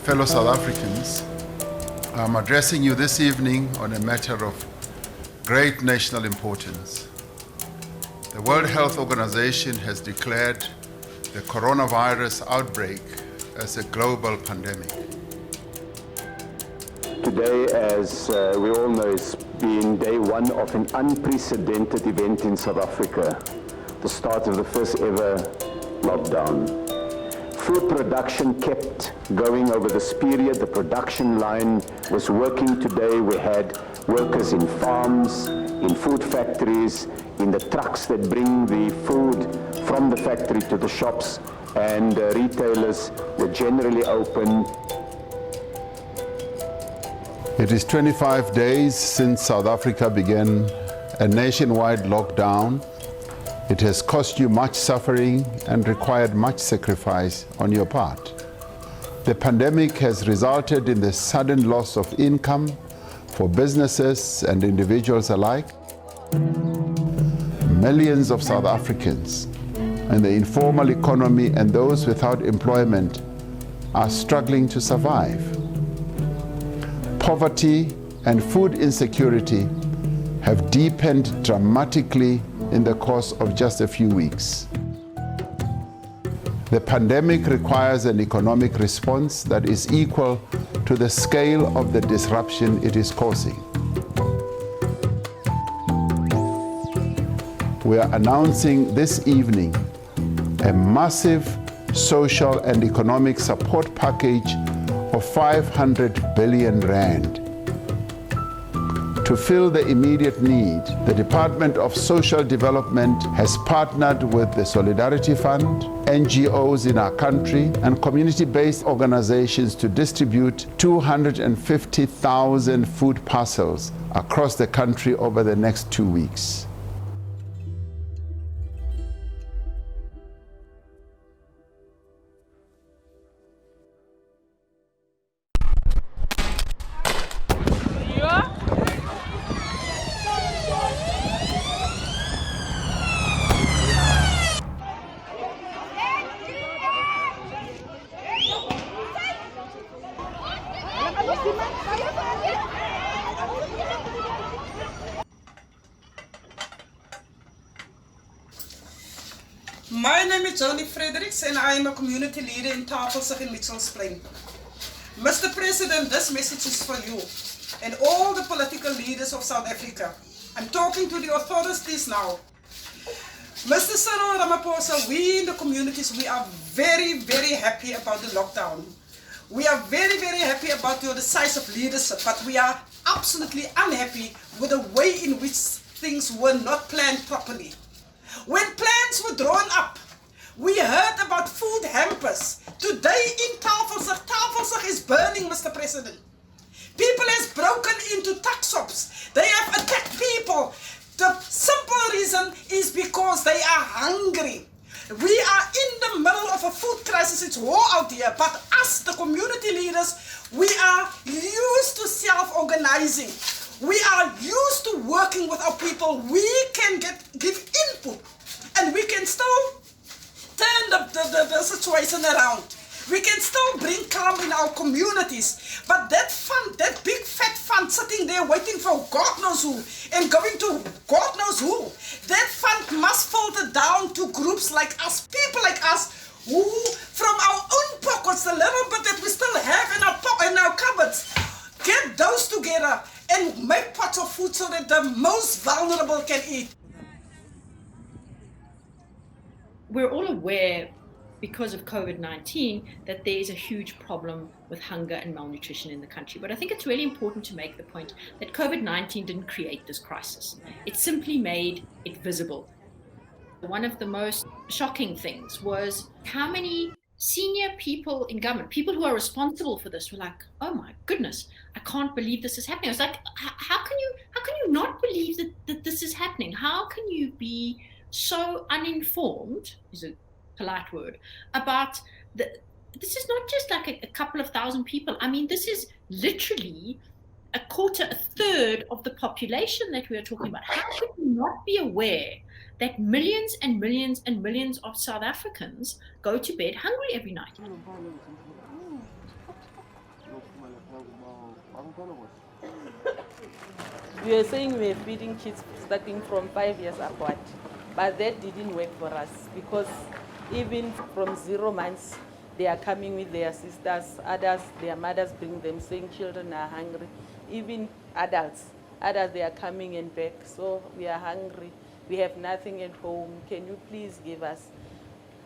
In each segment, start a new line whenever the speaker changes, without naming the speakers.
fellow South Africans, I'm addressing you this evening on a matter of great national importance. The World Health Organization has declared the coronavirus outbreak as a global pandemic.
Today, as we all know, is being day one of an unprecedented event in South Africa, the start of the first ever lockdown. Food production kept going over this period. The production line was working today. We had workers in farms, in food factories, in the trucks that bring the food from the factory to the shops, and retailers were generally open.
It is 25 days since South Africa began a nationwide lockdown. It has cost you much suffering and required much sacrifice on your part. The pandemic has resulted in the sudden loss of income for businesses and individuals alike. Millions of South Africans in the informal economy and those without employment are struggling to survive. Poverty and food insecurity have deepened dramatically in the course of just a few weeks. The pandemic requires an economic response that is equal to the scale of the disruption it is causing. We are announcing this evening a massive social and economic support package of 500 billion rand. To fill the immediate need, the Department of Social Development has partnered with the Solidarity Fund, NGOs in our country, and community-based organizations to distribute 250,000 food parcels across the country over the next 2 weeks.
My name is Fredericks and I am a community leader in Parcels in Mitchells Plain. Mr. President, this message is for you and all the political leaders of South Africa. I'm talking to the authorities now. Mr. Cyril Ramaphosa, we in the communities, we are very, very happy about the lockdown. We are very, very happy about your decisive leadership, but we are absolutely unhappy with the way in which things were not planned properly. When plans were drawn up, we heard about food hampers. Today in Tafelsig is burning, Mr. President. People has broken into tuck shops. They have attacked people. The simple reason is because they are hungry. We are in the middle of a food crisis. It's war out here. But us, the community leaders, we are used to self-organizing. We are used to working with our people. We can give input and we can still turn the situation around. We can still bring calm in our communities. But that fund, that big fat fund sitting there waiting for God knows who and going to God knows who, that fund must filter down to groups like us, people like us, who from our own pockets, the little bit that we still have in our cupboards, get those together and make pots of food so that the most vulnerable can eat.
We're all aware, because of COVID-19, that there is a huge problem with hunger and malnutrition in the country. But I think it's really important to make the point that COVID-19 didn't create this crisis. It simply made it visible. One of the most shocking things was how many senior people in government, people who are responsible for this, were like, oh my goodness, I can't believe this is happening. I was like, how can you not believe that this is happening? How can you be so uninformed, is a polite word, about this is not just like a couple of thousand people. I mean, this is literally a third of the population that we are talking about. How could you not be aware that millions and millions and millions of South Africans go to bed hungry every night?
We are saying we're feeding kids starting from 5 years upward, but that didn't work for us because even from 0 months, they are coming with their sisters, others, their mothers bring them saying children are hungry. Even adults, they are coming and back, so we are hungry. We have nothing at home. Can you please give us?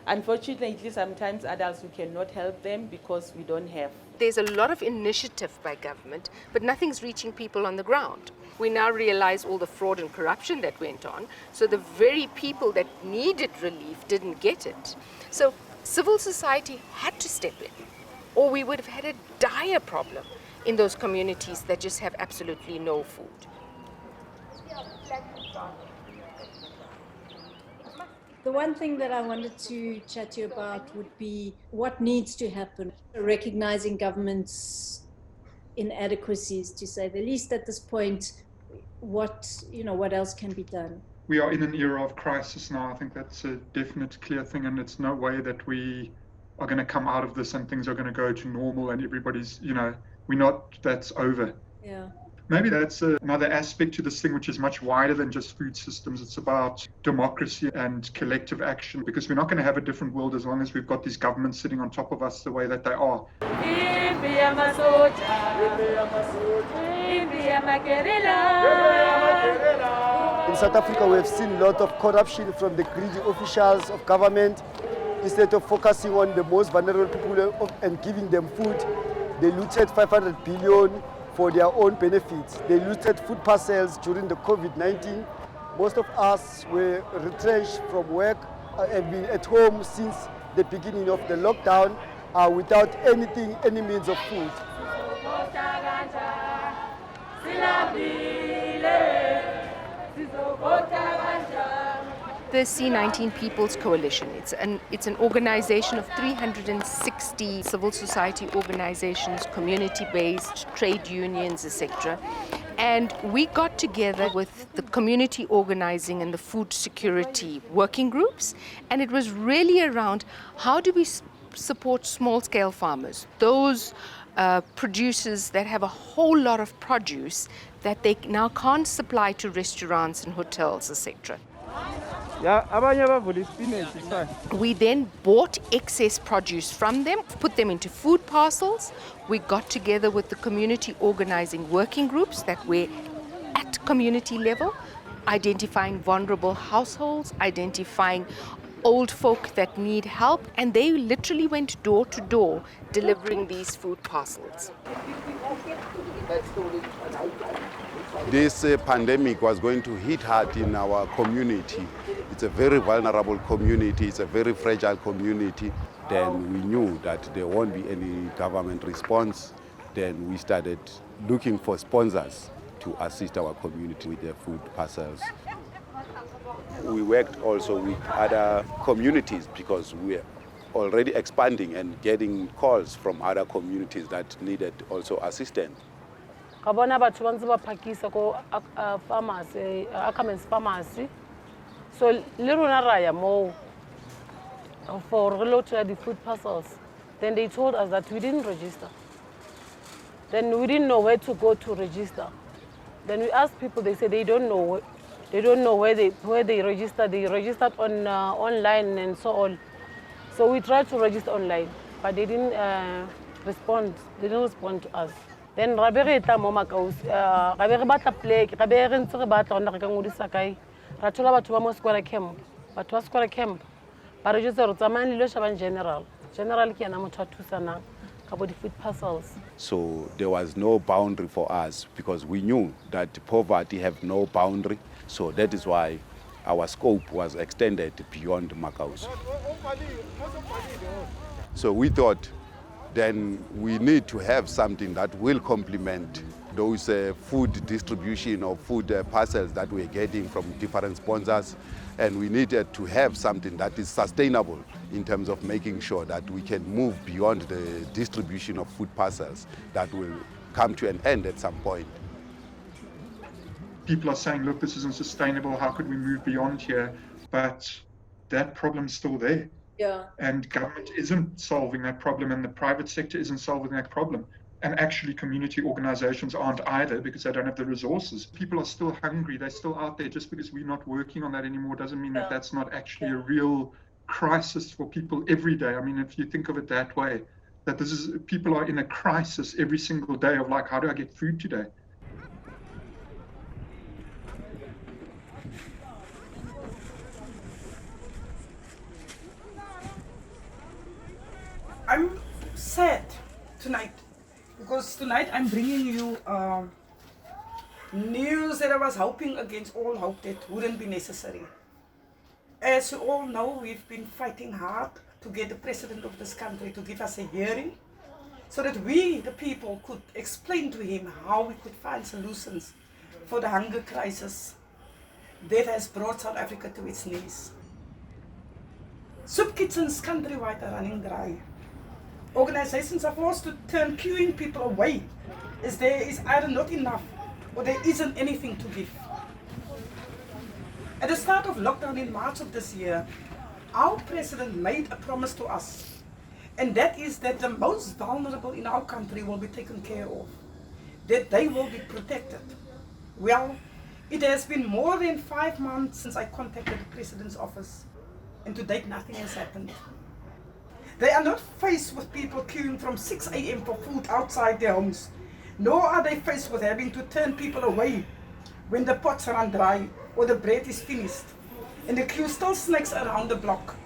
Unfortunately, sometimes adults, we cannot help them because we don't have.
There's a lot of initiative by government, but nothing's reaching people on the ground. We now realize all the fraud and corruption that went on, so the very people that needed relief didn't get it. So civil society had to step in, or we would have had a dire problem in those communities that just have absolutely no food.
The one thing that I wanted to chat to you about would be what needs to happen, recognizing government's inadequacies, to say the least at this point. What else can be done?
We are in an era of crisis now. I think that's a definite, clear thing, and it's no way that we are going to come out of this and things are going to go to normal and everybody's, that's over.
Yeah.
Maybe that's another aspect to this thing, which is much wider than just food systems. It's about democracy and collective action, because we're not going to have a different world as long as we've got these governments sitting on top of us the way that they are.
In South Africa, we have seen a lot of corruption from the greedy officials of government. Instead of focusing on the most vulnerable people and giving them food, they looted 500 billion for their own benefits. They looted food parcels during the COVID-19. Most of us were retrenched from work and been at home since the beginning of the lockdown without any means of food.
The C19 People's Coalition, it's an organization of 360 civil society organizations, community-based, trade unions, etc. And we got together with the community organizing and the food security working groups, and it was really around how do we support small-scale farmers, those producers that have a whole lot of produce that they now can't supply to restaurants and hotels, etc. We then bought excess produce from them, put them into food parcels. We got together with the community organizing working groups that were at community level, identifying vulnerable households, identifying old folk that need help, and they literally went door to door delivering these food parcels.
This pandemic was going to hit hard in our community. It's a very vulnerable community, it's a very fragile community. Then we knew that there won't be any government response. Then we started looking for sponsors to assist our community with their food parcels. We worked also with other communities because we're already expanding and getting calls from other communities that needed also assistance.
Kabona batho ba ntse ba phakisa ko pharmacy, Ackermans pharmacy. So le rona ra ya mo for reload the food parcels. Then they told us that we didn't register. Then we didn't know where to go to register. Then we asked people, they said they don't know where they registered. They registered on online and so on. So we tried to register online, but they didn't respond. They didn't respond to us. Then rabere ta mo makaus rabere batla plek rabere ntse re batla ona re ka ngodisa kae ra thola batho ba mo square camp batho ba square camp ba re jetse re tsamane le shaba general ke yana motho a thusana ka bo di food parcels.
So there was no boundary for us because we knew that poverty have no boundary. So that is why our scope was extended beyond Makaus. So we thought then we need to have something that will complement those food distribution or food parcels that we're getting from different sponsors. And we needed to have something that is sustainable in terms of making sure that we can move beyond the distribution of food parcels that will come to an end at some point.
People are saying, look, this isn't sustainable. How could we move beyond here? But that problem's still there.
Yeah.
And government isn't solving that problem and the private sector isn't solving that problem. And actually community organizations aren't either because they don't have the resources. People are still hungry. They're still out there. Just because we're not working on that anymore doesn't mean that that's not actually a real crisis for people every day. I mean, if you think of it that way, that people are in a crisis every single day of like, how do I get food today?
I'm sad tonight because tonight I'm bringing you news that I was hoping against all hope that wouldn't be necessary. As you all know, we've been fighting hard to get the president of this country to give us a hearing so that we, the people, could explain to him how we could find solutions for the hunger crisis that has brought South Africa to its knees. Soup kitchens countrywide are running dry. Organizations are forced to turn queuing people away as there is either not enough or there isn't anything to give. At the start of lockdown in March of this year, our president made a promise to us, and that is that the most vulnerable in our country will be taken care of, that they will be protected. Well, it has been more than 5 months since I contacted the president's office, and to date nothing has happened. They are not faced with people queuing from 6 a.m. for food outside their homes, nor are they faced with having to turn people away when the pots run dry or the bread is finished, and the queue still snakes around the block.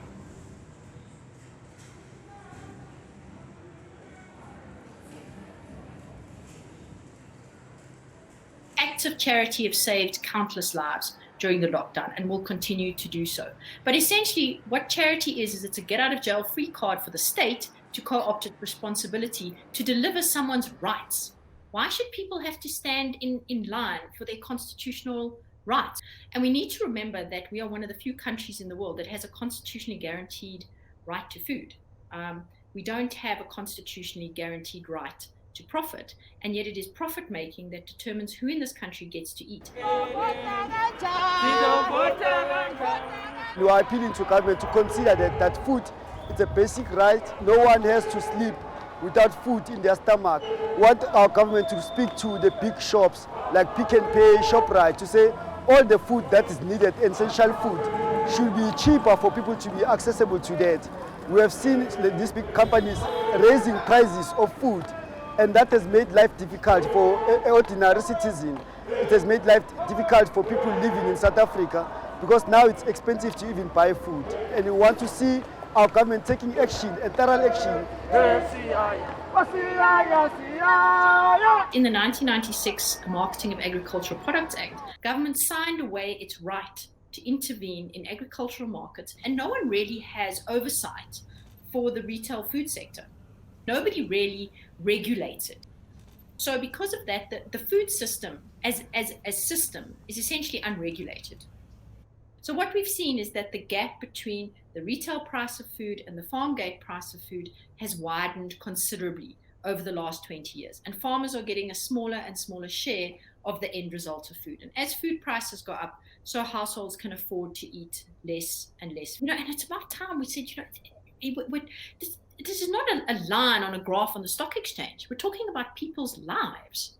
Acts of charity have saved countless lives during the lockdown and will continue to do so. But essentially, what charity is it's a get-out-of-jail-free card for the state to co-opted responsibility to deliver someone's rights. Why should people have to stand in line for their constitutional rights? And we need to remember that we are one of the few countries in the world that has a constitutionally guaranteed right to food. We don't have a constitutionally guaranteed right to profit, and yet it is profit making that determines who in this country gets to eat.
We are appealing to government to consider that food is a basic right. No one has to sleep without food in their stomach. We want our government to speak to the big shops like Pick and Pay, ShopRite, to say all the food that is needed, essential food, should be cheaper for people to be accessible to that. We have seen these big companies raising prices of food, and that has made life difficult for ordinary citizens. It has made life difficult for people living in South Africa because now it's expensive to even buy food. And we want to see our government taking action, a thorough action.
In the 1996 Marketing of Agricultural Products Act, government signed away its right to intervene in agricultural markets, and no one really has oversight for the retail food sector. Nobody really regulates it. So because of that, the food system as system is essentially unregulated. So what we've seen is that the gap between the retail price of food and the farm gate price of food has widened considerably over the last 20 years. And farmers are getting a smaller and smaller share of the end result of food. And as food prices go up, so households can afford to eat less and less. And it's about time we said, this is not a line on a graph on the stock exchange. We're talking about people's lives.